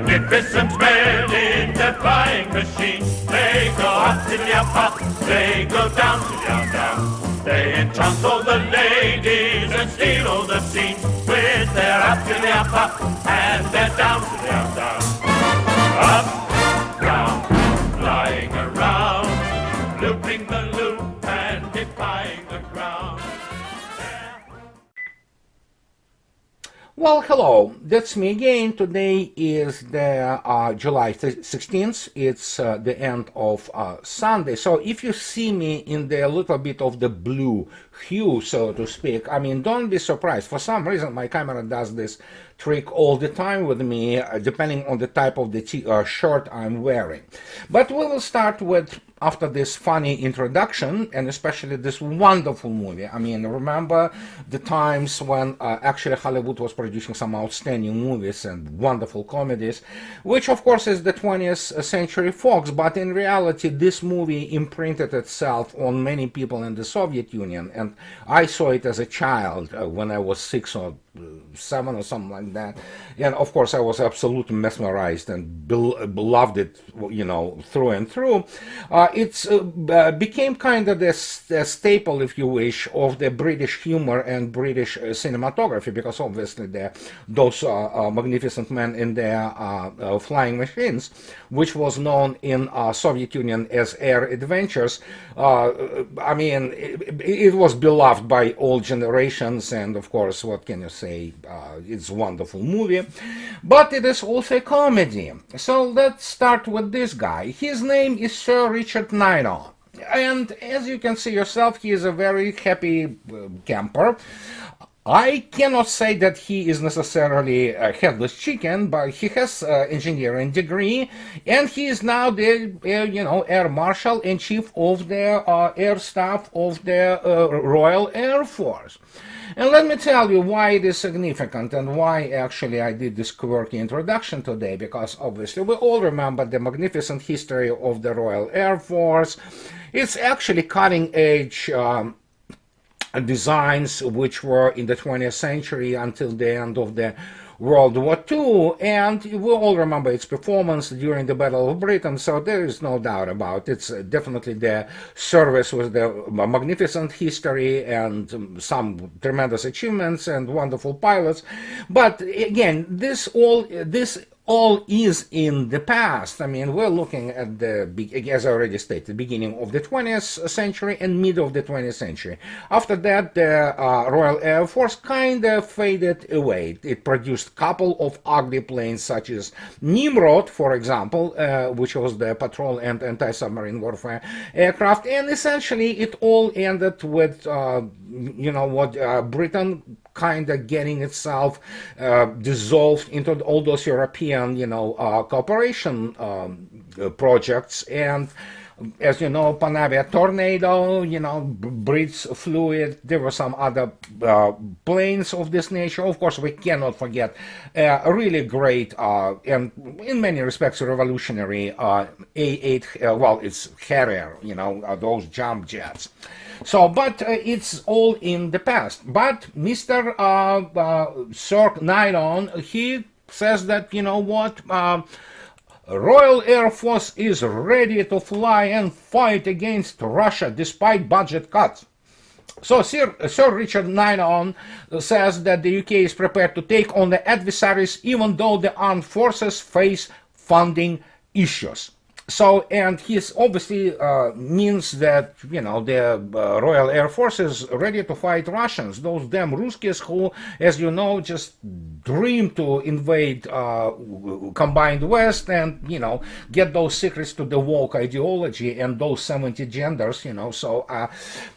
magnificent men in their flying machines. They go up to the upper, they go down to the down. They enchant all the ladies and steal all the scenes with their up to the upper and their down to the down. Up, down, flying around, looping the loop and defying the ground. Well, hello, that's me again. Today is the July 16th. It's the end of Sunday. So if you see me in the little bit of the blue hue, so to speak, I mean, don't be surprised. For some reason, my camera does this trick all the time with me, depending on the type of the shirt I'm wearing. But we will start with, after this funny introduction, and especially this wonderful movie. I mean, remember the times when actually Hollywood was producing some outstanding movies and wonderful comedies, which of course is the 20th Century Fox, but in reality this movie imprinted itself on many people in the Soviet Union, and I saw it as a child when I was 6 or 7 or something like that, and of course I was absolutely mesmerized and loved it, you know, through and through. It's became kind of the staple, if you wish, of the British humor and British cinematography, because obviously those magnificent men in their flying machines, which was known in Soviet Union as air adventures, I mean, it was beloved by all generations, and of course, what can you say, it's a wonderful movie, but it is also a comedy. So let's start with this guy. His name is Sir Richard Nydon, and as you can see yourself, he is a very happy camper. I cannot say that he is necessarily a headless chicken, but he has an engineering degree, and he is now the air marshal and chief of the air staff of the Royal Air Force. And let me tell you why it is significant and why actually I did this quirky introduction today, because obviously we all remember the magnificent history of the Royal Air Force. It's actually cutting-edge designs which were in the 20th century until the end of the World War II, and we all remember its performance during the Battle of Britain, so there is no doubt about it. It's definitely the service with the magnificent history and some tremendous achievements and wonderful pilots. But again, this all is in the past. I mean, we're looking at the, as I already stated, beginning of the 20th century and mid of the 20th century. After that, the Royal Air Force kind of faded away. It produced a couple of ugly planes, such as Nimrod, for example, which was the patrol and anti-submarine warfare aircraft, and essentially it all ended with, Britain kind of getting itself dissolved into all those European, cooperation projects. And as you know, Panavia Tornado, Brits flew it. There were some other planes of this nature. Of course, we cannot forget a really great and in many respects revolutionary A8, it's Harrier, those jump jets. So, but it's all in the past. But Mr. Sir Nydon, he says that, Royal Air Force is ready to fly and fight against Russia despite budget cuts. So Sir Richard Nydon says that the UK is prepared to take on the adversaries even though the armed forces face funding issues. So, and he obviously means that, the Royal Air Force is ready to fight Russians, those damn Ruskies who, as you know, just dream to invade combined West and, get those secrets to the woke ideology and those 70 genders, so,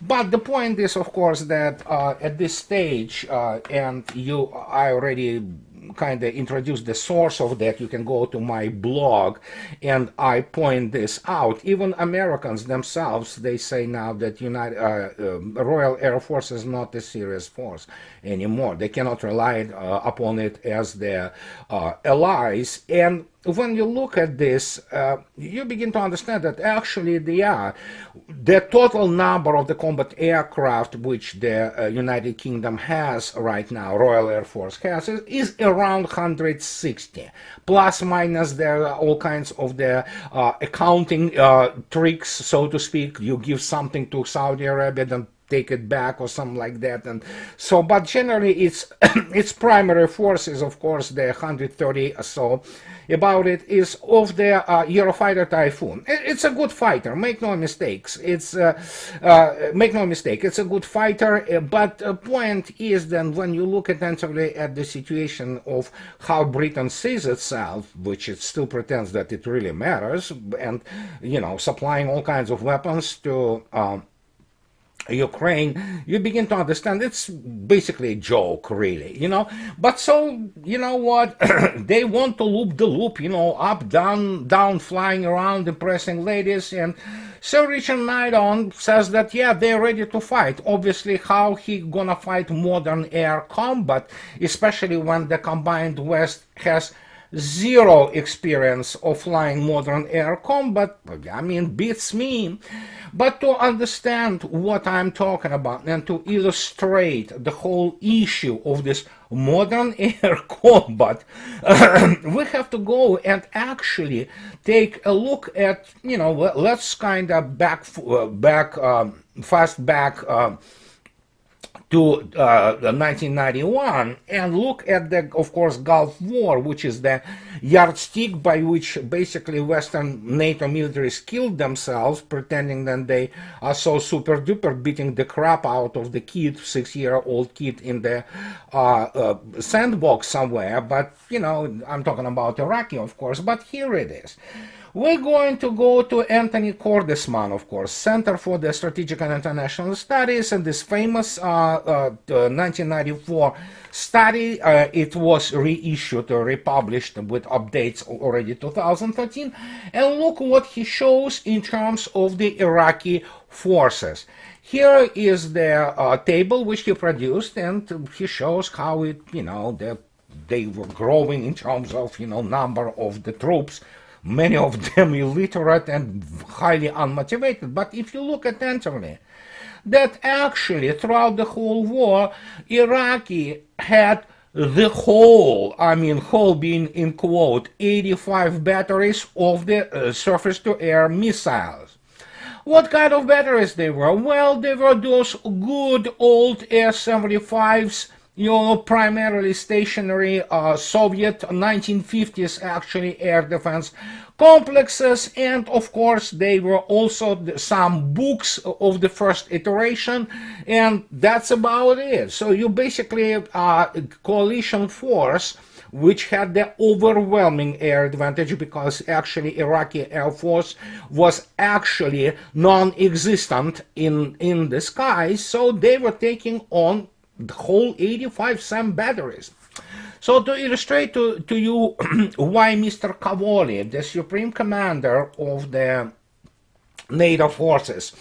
but the point is, of course, that at this stage, and I already kind of introduce the source of that. You can go to my blog and I point this out. Even Americans themselves, they say now that Royal Air Force is not a serious force anymore. They cannot rely upon it as their allies. And when you look at this, you begin to understand that actually the total number of the combat aircraft which the United Kingdom has right now, Royal Air Force has, is around 160. Plus minus, there are all kinds of the accounting tricks, so to speak. You give something to Saudi Arabia, then take it back or something like that, and so, but generally its its primary force is of course the 130 or so about it is of the Eurofighter Typhoon. It's a good fighter, make no mistakes. It's make no mistake, it's a good fighter, but the point is then when you look attentively at the situation of how Britain sees itself, which it still pretends that it really matters, and supplying all kinds of weapons to Ukraine, you begin to understand it's basically a joke, really, But so, you know what? They want to loop the loop, up, down, flying around, impressing ladies. And Sir Richard Knighton says that, yeah, they're ready to fight. Obviously, how he gonna fight modern air combat, especially when the combined West has zero experience of flying modern air combat, beats me. But to understand what I'm talking about and to illustrate the whole issue of this modern air combat, we have to go and actually take a look at, let's kind of fast back to 1991 and look at the, of course, Gulf War, which is the yardstick by which basically Western NATO militaries killed themselves, pretending that they are so super duper, beating the crap out of the kid, 6-year-old kid in the sandbox somewhere. But, I'm talking about Iraqi, of course, but here it is. We're going to go to Anthony Cordesman, of course, Center for the Strategic and International Studies, and this famous 1994 study. It was reissued or republished with updates already 2013. And look what he shows in terms of the Iraqi forces. Here is the table which he produced, and he shows how it, they were growing in terms of, number of the troops. Many of them illiterate and highly unmotivated. But if you look attentively, that actually throughout the whole war, Iraqi had the whole being in quote, 85 batteries of the surface-to-air missiles. What kind of batteries they were? Well, they were those good old S-75s, primarily stationary Soviet 1950s actually air defense complexes, and of course they were also some books of the first iteration, and that's about it. So you basically coalition force which had the overwhelming air advantage, because actually Iraqi Air Force was actually non-existent in the skies, so they were taking on the whole 85 SAM batteries. So to illustrate to you why Mr. Cavoli, the Supreme Commander of the NATO forces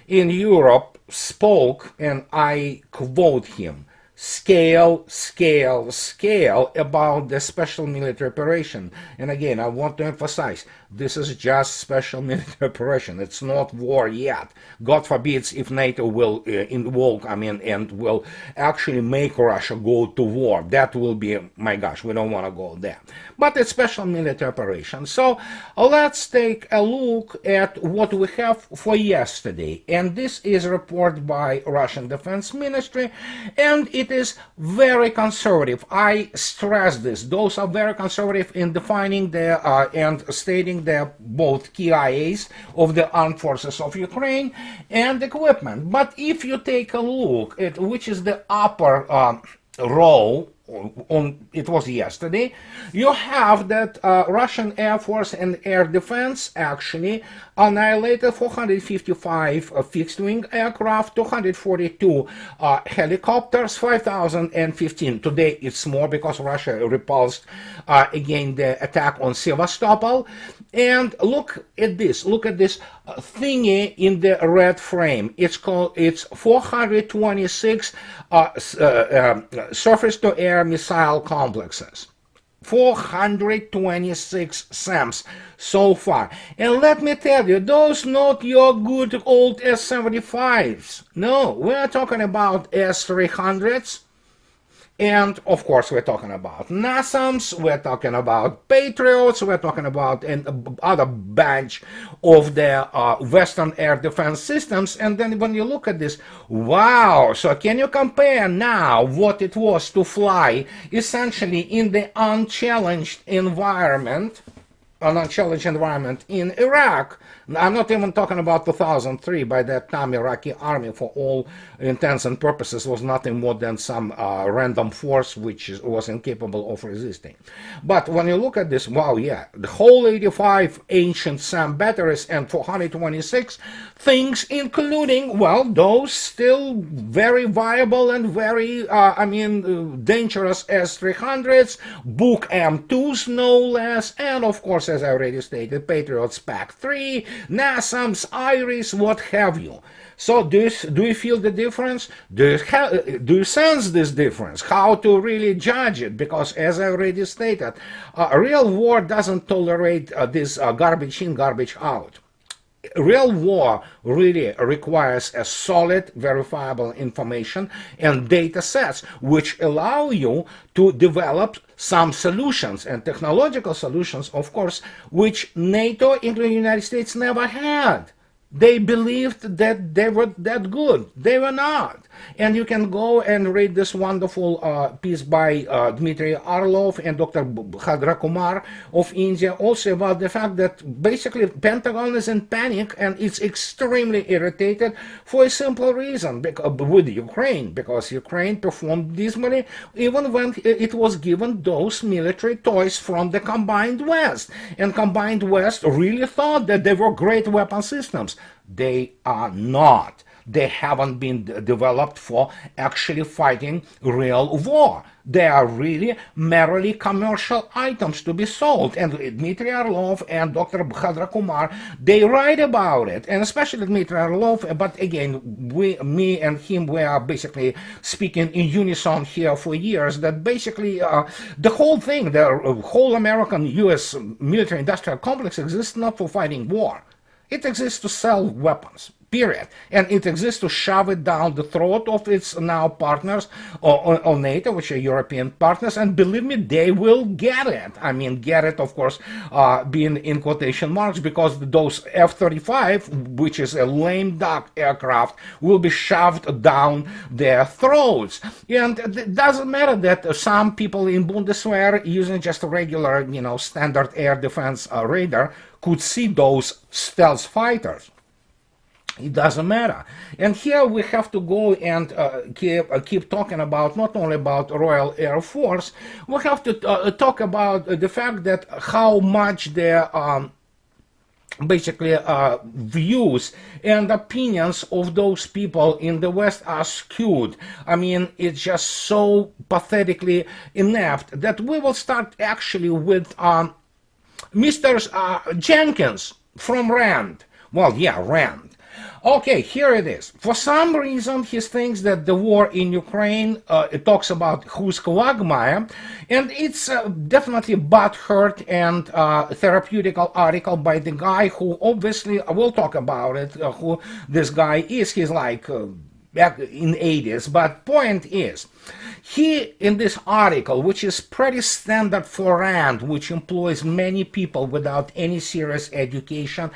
in Europe, spoke, and I quote him, scale, scale, scale about the special military operation. And again, I want to emphasize, this is just special military operation. It's not war yet. God forbids if NATO will involve, and will actually make Russia go to war. That will be, my gosh, we don't want to go there. But it's special military operation. So let's take a look at what we have for yesterday. And this is a report by Russian Defense Ministry, and it is very conservative. I stress this. Those are very conservative in defining the and stating the both KIAs of the armed forces of Ukraine and equipment. But if you take a look at which is the upper row, it was yesterday, you have that Russian Air Force and Air Defense actually annihilated 455 fixed-wing aircraft, 242 helicopters, 5,015. Today it's more because Russia repulsed again the attack on Sevastopol. And look at this thingy in the red frame. It's 426 surface-to-air missile complexes. 426 SAMs so far. And let me tell you, those not your good old S-75s. No, we're talking about S-300s. And of course, we're talking about NASAMS, we're talking about Patriots, we're talking about other batch of the Western air defense systems. And then when you look at this, wow, so can you compare now what it was to fly essentially in the unchallenged environment in Iraq? I'm not even talking about 2003. By that time, Iraqi army, for all intents and purposes, was nothing more than some random force which was incapable of resisting. But when you look at this, wow, yeah, the whole 85 ancient SAM batteries and 426 things, including, well, those still very viable and very, dangerous S-300s, Book M2s, no less, and of course, as I already stated, Patriots PAC-3, NASAMS, Iris, what have you. So do you feel the difference? Do you sense this difference? How to really judge it? Because as I already stated, real war doesn't tolerate this garbage in, garbage out. Real war really requires a solid, verifiable information and data sets which allow you to develop some solutions and technological solutions, of course, which NATO, including the United States, never had. They believed that they were that good. They were not. And you can go and read this wonderful piece by Dmitry Orlov and Dr. Bhadra Kumar of India also about the fact that basically Pentagon is in panic and it's extremely irritated for a simple reason with Ukraine, because Ukraine performed dismally even when it was given those military toys from the Combined West. And Combined West really thought that they were great weapon systems. They are not. They haven't been developed for actually fighting real war. They are really merely commercial items to be sold. And Dmitry Orlov and Dr. Bhadra Kumar, they write about it. And especially Dmitry Orlov, but again, me and him, we are basically speaking in unison here for years, that basically the whole thing, the whole American U.S. military industrial complex exists not for fighting war. It exists to sell weapons, period. And it exists to shove it down the throat of its now partners on NATO, which are European partners. And believe me, they will get it. I mean, get it, of course, being in quotation marks, because those F-35, which is a lame duck aircraft, will be shoved down their throats. And it doesn't matter that some people in Bundeswehr using just a regular, standard air defense radar could see those stealth fighters. It doesn't matter. And here we have to go and keep talking about not only about Royal Air Force, we have to talk about the fact that how much their views and opinions of those people in the West are skewed. I mean, it's just so pathetically inept that we will start actually with Mr. Jenkins from RAND. Well, yeah, RAND. Okay, here it is. For some reason, he thinks that the war in Ukraine, it talks about who's quagmire, and it's definitely butthurt and therapeutical article by the guy who obviously, we'll talk about it, who this guy is. He's like back in 80s, but point is, he, in this article, which is pretty standard for RAND, which employs many people without any serious education,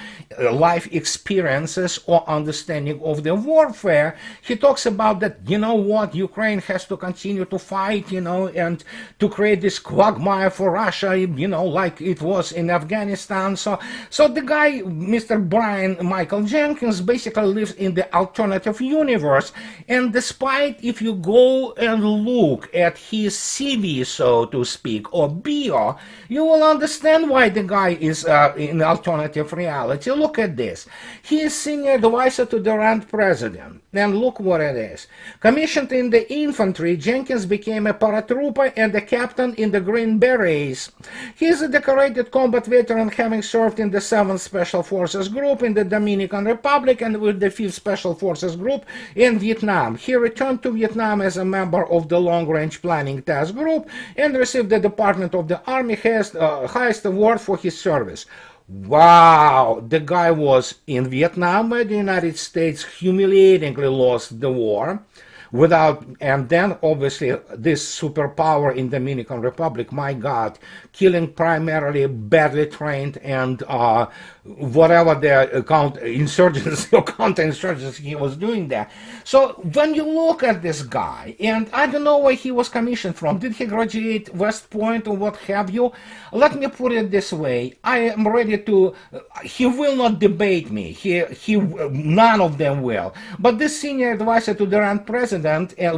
life experiences, or understanding of the warfare, he talks about that, Ukraine has to continue to fight, and to create this quagmire for Russia, like it was in Afghanistan. So the guy, Mr. Brian Michael Jenkins, basically lives in the alternative universe. And despite, if you go and look at his CV, so to speak, or bio, you will understand why the guy is in alternative reality. Look at this. He is senior advisor to the RAND president. And look what it is. Commissioned in the infantry, Jenkins became a paratrooper and a captain in the Green Berets. He is a decorated combat veteran, having served in the 7th Special Forces Group in the Dominican Republic and with the 5th Special Forces Group in Vietnam. He returned to Vietnam as a member of the Long Range Planning Task Group and received the Department of the Army highest award for his service. Wow, the guy was in Vietnam where the United States humiliatingly lost the war and then obviously this superpower in Dominican Republic, my God, killing primarily badly trained and whatever the insurgency or counterinsurgency he was doing there. So when you look at this guy, and I don't know where he was commissioned from, did he graduate West Point or what have you? Let me put it this way, I am ready to, he will not debate me, none of them will, but this senior advisor to the then president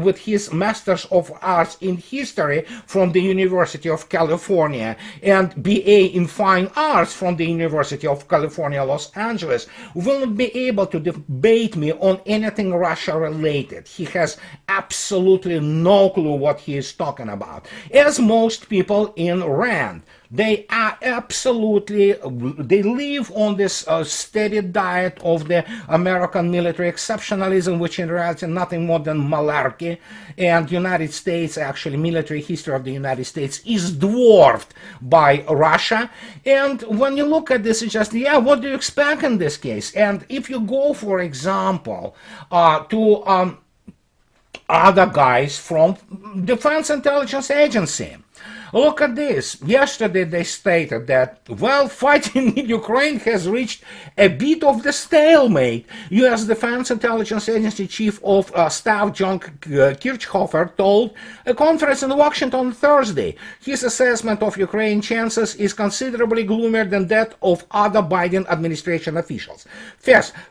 with his Masters of Arts in History from the University of California and BA in Fine Arts from the University of California, Los Angeles, will not be able to debate me on anything Russia related. He has absolutely no clue what he is talking about, as most people in RAND. They are absolutely, they live on this steady diet of the American military exceptionalism, which in reality is nothing more than malarkey. And United States, actually, military history of the United States is dwarfed by Russia. And when you look at this, it's just, yeah, what do you expect in this case? And if you go, for example, to other guys from Defense Intelligence Agency, look at this. Yesterday they stated that, well, fighting in Ukraine has reached a bit of the stalemate. U.S. Defense Intelligence Agency Chief of Staff John Kirchhofer told a conference in Washington Thursday. His assessment of Ukraine's chances is considerably gloomier than that of other Biden administration officials.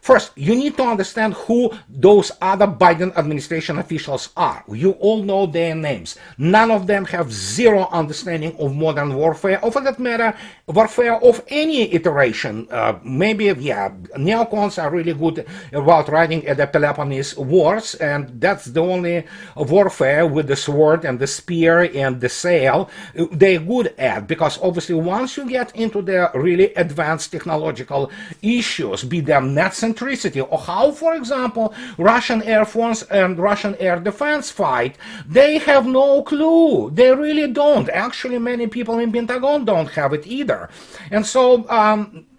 First, you need to understand who those other Biden administration officials are. You all know their names. None of them have zero understanding of modern warfare, or for that matter, warfare of any iteration. Maybe, yeah, neocons are really good about writing at the Peloponnese Wars, and that's the only warfare with the sword and the spear and the sail they're good at, because obviously once you get into the really advanced technological issues, be them net centricity, or how, for example, Russian Air Force and Russian air defense fight, they have no clue. They really don't. Actually, many people in Pentagon don't have it either. And so,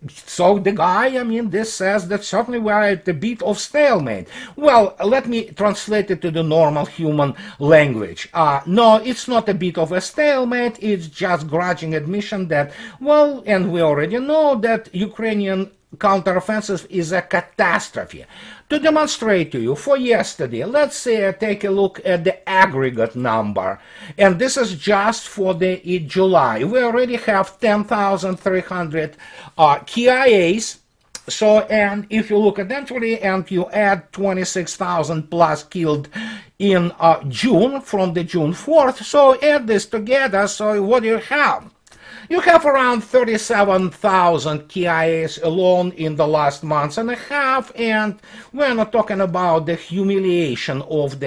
so the guy, I mean, this says that certainly we are at a bit of stalemate. Well, let me translate it to the normal human language. No, it's not a bit of a stalemate, it's just grudging admission that, well, and we already know that Ukrainian counteroffensive is a catastrophe. To demonstrate to you, for yesterday, let's say I take a look at the aggregate number, and this is just for the July. We already have 10,300 KIAs. So, and if you look at entry and you add 26,000 plus killed in June from the June 4th, so add this together, so what do you have? You have around 37,000 KIAs alone in the last month and a half, and we're not talking about the humiliation of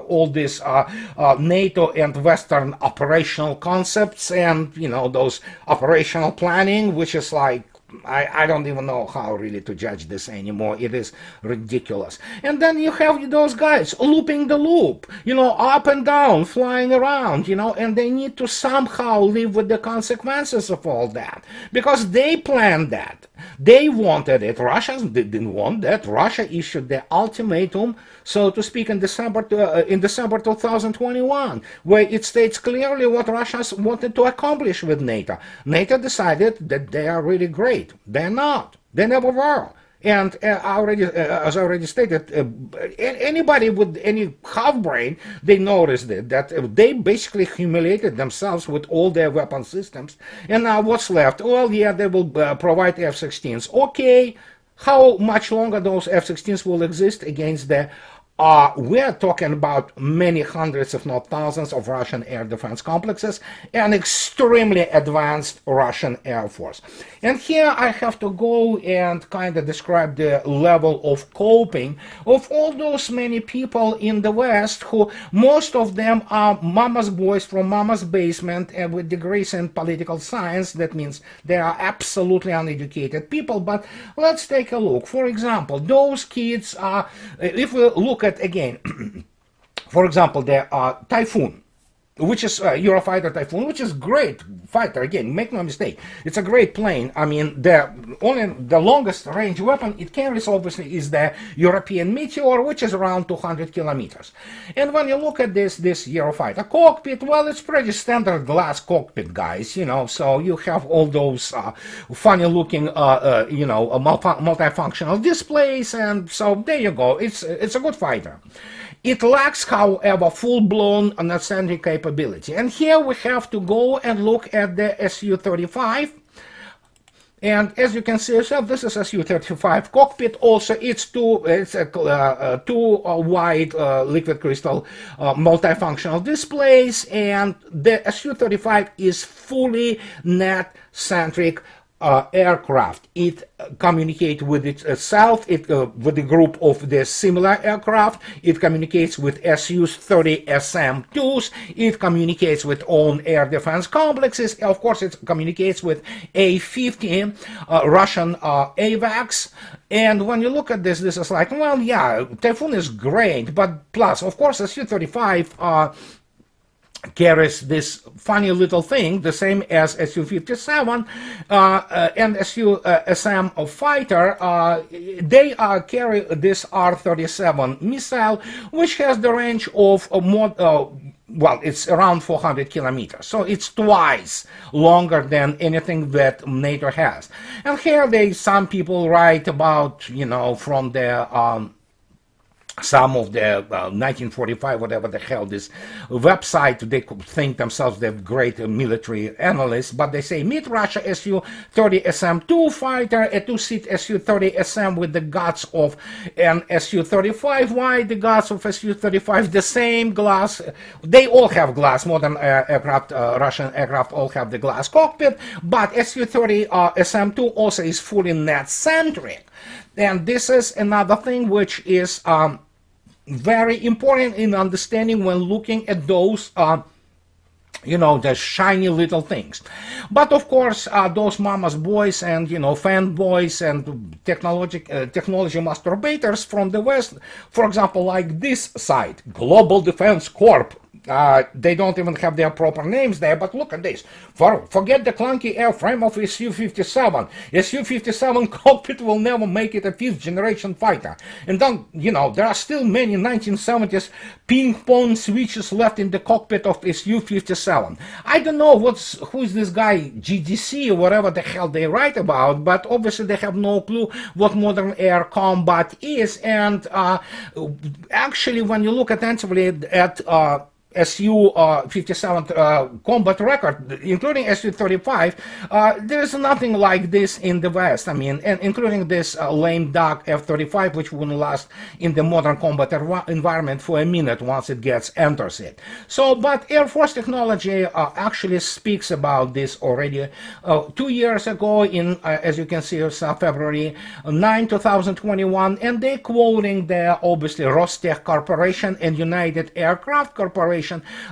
all this NATO and Western operational concepts and, you know, those operational planning, which is like, I don't even know how really to judge this anymore. It is ridiculous. And then you have those guys looping the loop, you know, up and down, flying around, you know, and they need to somehow live with the consequences of all that because they planned that. They wanted it. Russia didn't want that. Russia issued the ultimatum, so to speak, in December 2021, where it states clearly what Russia wanted to accomplish with NATO. NATO decided that they are really great. They're not. They never were. And as I already stated, anybody with any half-brain, they noticed it, that they basically humiliated themselves with all their weapon systems. And now what's left? Well, yeah, they will provide F-16s. Okay, how much longer those F-16s will exist against the we're talking about many hundreds, if not thousands, of Russian air defense complexes and extremely advanced Russian Air Force. And here I have to go and kind of describe the level of coping of all those many people in the West who, most of them are mama's boys from mama's basement and with degrees in political science. That means they are absolutely uneducated people. But let's take a look. For example, those kids are, if we look at again, for example, the Typhoon, which is Eurofighter Typhoon, which is great fighter. Again, make no mistake, it's a great plane. I mean, the longest range weapon it carries obviously is the European Meteor, which is around 200 kilometers. And when you look at this Eurofighter cockpit, well, it's pretty standard glass cockpit, guys. You know, so you have all those funny-looking, multifunctional displays, and so there you go. It's a good fighter. It lacks, however, full-blown ascending capability. And here we have to go and look at the Su-35. And as you can see yourself, this is a Su-35 cockpit. Also, it's a two wide liquid crystal multifunctional displays, and the Su-35 is fully net-centric aircraft. It communicates with itself, with a group of the similar aircraft. It communicates with Su-30 SM-2s. It communicates with own air defense complexes. Of course, it communicates with A-50 Russian AVACs. And when you look at this is like, well, yeah, Typhoon is great, but plus, of course, Su-35 carries this funny little thing, the same as Su-57 and Su-SM fighter. They carry this R-37 missile, which has the range of well, it's around 400 kilometers, so it's twice longer than anything that NATO has. And here some people write about, you know, from the some of the 1945, whatever the hell, this website, they could think themselves they're great military analysts, but they say, meet Russia Su-30 SM-2 fighter, a two-seat Su-30 SM with the guts of an Su-35. Why the guts of Su-35? The same glass, they all have glass, modern aircraft, Russian aircraft all have the glass cockpit, but Su-30 SM-2 also is fully net-centric. And this is another thing which is very important in understanding when looking at those the shiny little things. But of course, those mama's boys and, fanboys and technology masturbators from the West, for example, like this site, Global Defense Corp. They don't even have their proper names there, but look at this. Forget the clunky airframe of Su-57. Su-57 cockpit will never make it a fifth-generation fighter. And then, there are still many 1970s ping-pong switches left in the cockpit of Su-57. I don't know who is this guy, GDC, or whatever the hell they write about, but obviously they have no clue what modern air combat is. And actually, when you look attentively at Su-57 combat record, including Su-35, there's nothing like this in the West. I mean, and including this lame duck F-35, which wouldn't last in the modern combat environment for a minute once it enters it. So, but Air Force technology actually speaks about this already 2 years ago in, as you can see yourself, February 9, 2021, and they're quoting there, obviously, Rostech Corporation and United Aircraft Corporation.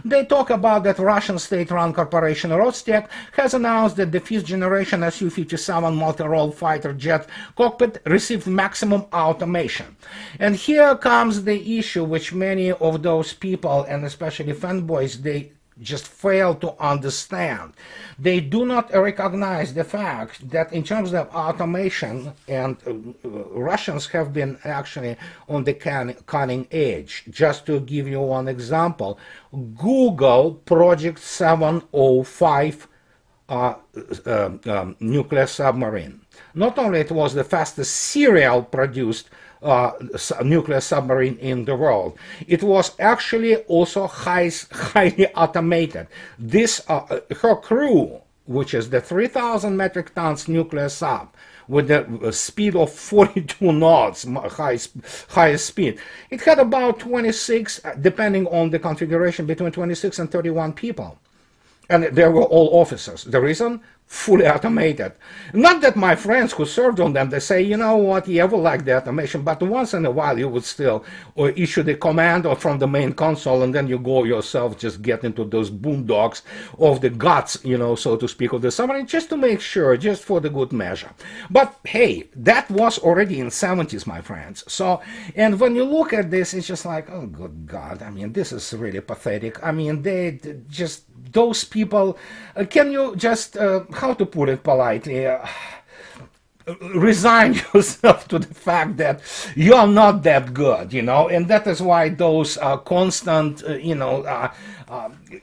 They talk about that Russian state-run corporation Rostech has announced that the fifth-generation Su-57 multi-role fighter jet cockpit received maximum automation. And here comes the issue which many of those people, and especially fanboys, they just fail to understand. They do not recognize the fact that in terms of automation, and Russians have been actually on the cutting edge. Just to give you one example, Google Project 705 nuclear submarine. Not only it was the fastest serial produced nuclear submarine in the world, it was actually also highly automated. This her crew which is the 3,000 metric tons nuclear sub with a speed of 42 knots, highest speed. It had about 26, depending on the configuration, between 26 and 31 people. And they were all officers. The reason? Fully automated. Not that my friends who served on them, they say, you know what, yeah, we like the automation, but once in a while you would still issue the command or from the main console, and then you go yourself just get into those boondocks of the guts, you know, so to speak, of the submarine, just to make sure, just for the good measure. But hey, that was already in 70s, my friends. So, and when you look at this, it's just like, oh, good God, I mean, this is really pathetic. I mean, they just, those people, can you just, how to put it politely, resign yourself to the fact that you're not that good, you know, and that is why those constant,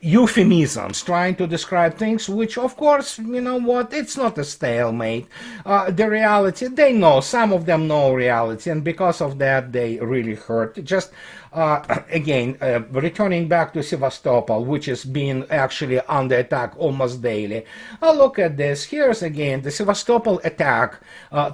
euphemisms trying to describe things, which of course, you know what, it's not a stalemate. The reality, they know, some of them know reality, and because of that, they really hurt. Just again, returning back to Sevastopol, which is being actually under attack almost daily. Look at this. Here's again the Sevastopol attack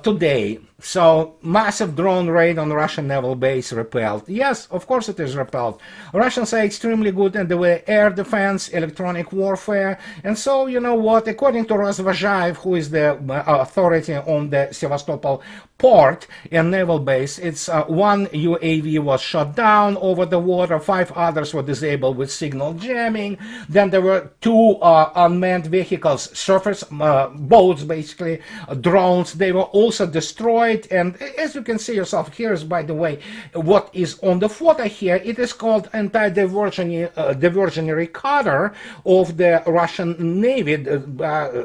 today. So, massive drone raid on Russian naval base repelled. Yes, of course it is repelled. Russians are extremely good in the way air defense, electronic warfare, and so, you know what, according to Razvazhaev, who is the authority on the Sevastopol port and naval base, it's one UAV was shot down over the water, 5 others were disabled with signal jamming, then there were 2 unmanned vehicles, surface boats basically, drones, they were also destroyed. And as you can see yourself, here's, by the way, what is on the photo here. It is called anti-diversionary cutter of the Russian Navy. The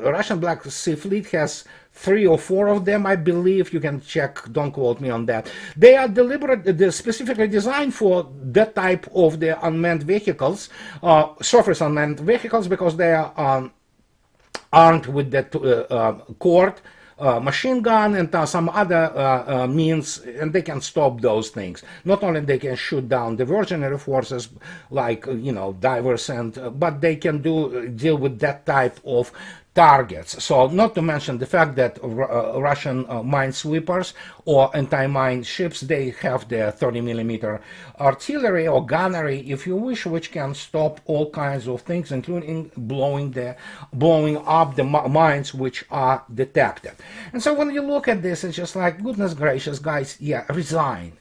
Russian Black Sea Fleet has 3 or 4 of them, I believe. You can check, don't quote me on that. They are they're specifically designed for that type of the unmanned vehicles, surface unmanned vehicles, because they are armed with that cord, machine gun and some other means, and they can stop those things. Not only they can shoot down diversionary forces like, you know, divers, and but they can deal with that type of targets. So, not to mention the fact that Russian minesweepers or anti-mine ships, they have their 30mm artillery or gunnery, if you wish, which can stop all kinds of things, including blowing up the mines which are detected. And so when you look at this, it's just like, goodness gracious, guys, yeah, resign.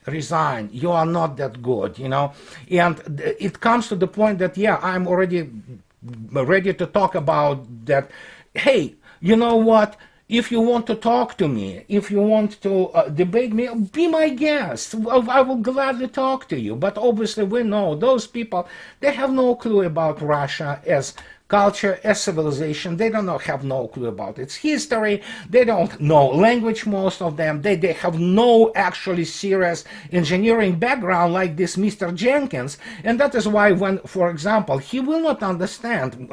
You are not that good, you know. And it comes to the point that, yeah, I'm already ready to talk about that. Hey, you know what? If you want to talk to me, if you want to debate me, be my guest. I will gladly talk to you. But obviously we know those people, they have no clue about Russia as culture, as civilization. They don't have no clue about its history. They don't know language, most of them. They have no actually serious engineering background like this Mr. Jenkins. And that is why when, for example, he will not understand,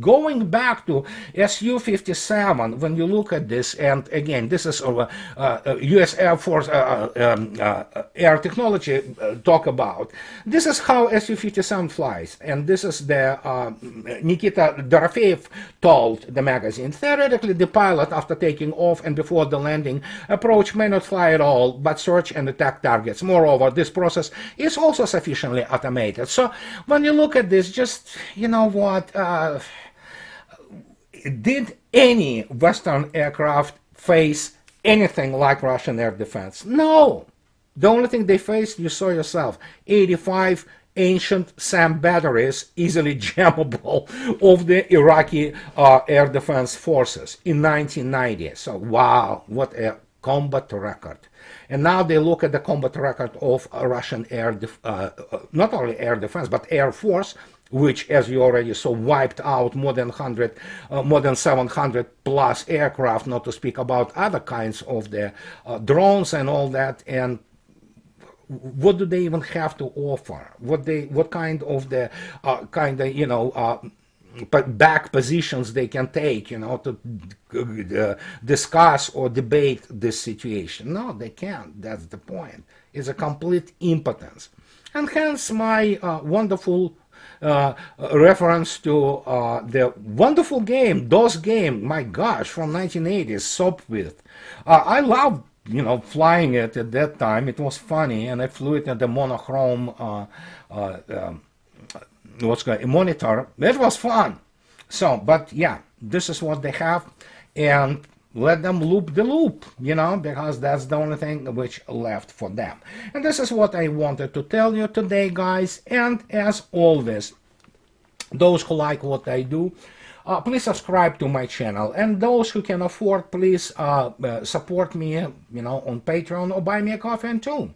going back to Su-57, when you look at this, and again, this is U.S. Air Force air technology talk about. This is how Su-57 flies. And this is the Nikita Dorofeyev told the magazine, theoretically the pilot, after taking off and before the landing approach, may not fly at all, but search and attack targets. Moreover, this process is also sufficiently automated. So when you look at this, just, you know what, did any Western aircraft face anything like Russian air defense? No. The only thing they faced, you saw yourself, 85 ancient SAM batteries, easily jammable, of the Iraqi air defense forces in 1990. So, wow, what a combat record. And now they look at the combat record of Russian not only air defense, but air force, which, as you already saw, wiped out more than 700 plus aircraft, not to speak about other kinds of the drones and all that. And what do they even have to offer? What kind of the back positions they can take, you know, to discuss or debate this situation? No, they can't. That's the point. It's a complete impotence, and hence my wonderful reference to the wonderful game, DOS game, my gosh, from 1980s, Sopwith. I loved, flying it at that time. It was funny, and I flew it at the monochrome monitor. It was fun. So, but yeah, this is what they have, and let them loop the loop, because that's the only thing which left for them. And this is what I wanted to tell you today, guys. And as always, those who like what I do, please subscribe to my channel. And those who can afford, please support me, on Patreon, or buy me a coffee too.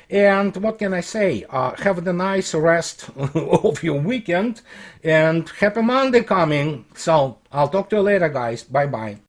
And what can I say? Have the nice rest of your weekend, and happy Monday coming. So I'll talk to you later, guys. Bye-bye.